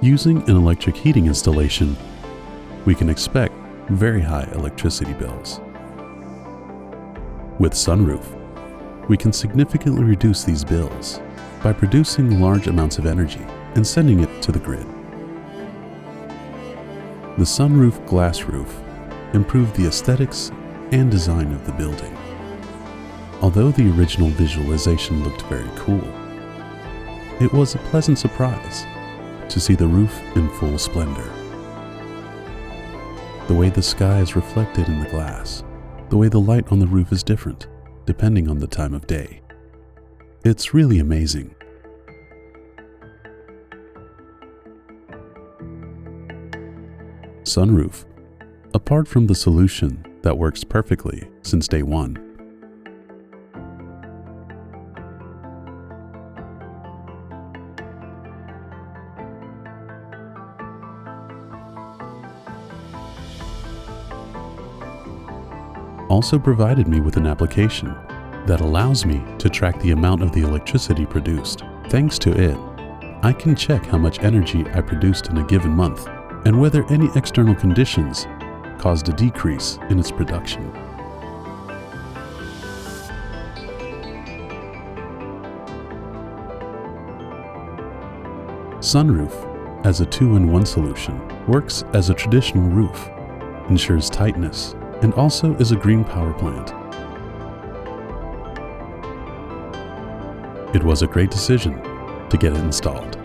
Using an electric heating installation, we can expect very high electricity bills. With SunRoof, we can significantly reduce these bills by producing large amounts of energy and sending it to the grid. The SunRoof glass roof improved the aesthetics and design of the building. Although the original visualization looked very cool, it was a pleasant surprise to see the roof in full splendor. The way the sky is reflected in the glass, the way the light on the roof is different depending on the time of day. It's really amazing. SunRoof, apart from the solution that works perfectly since day one, also provided me with an application that allows me to track the amount of the electricity produced. Thanks to it, I can check how much energy I produced in a given month and whether any external conditions caused a decrease in its production. SunRoof, as a two-in-one solution, works as a traditional roof, ensures tightness, and also is a green power plant. It was a great decision to get it installed.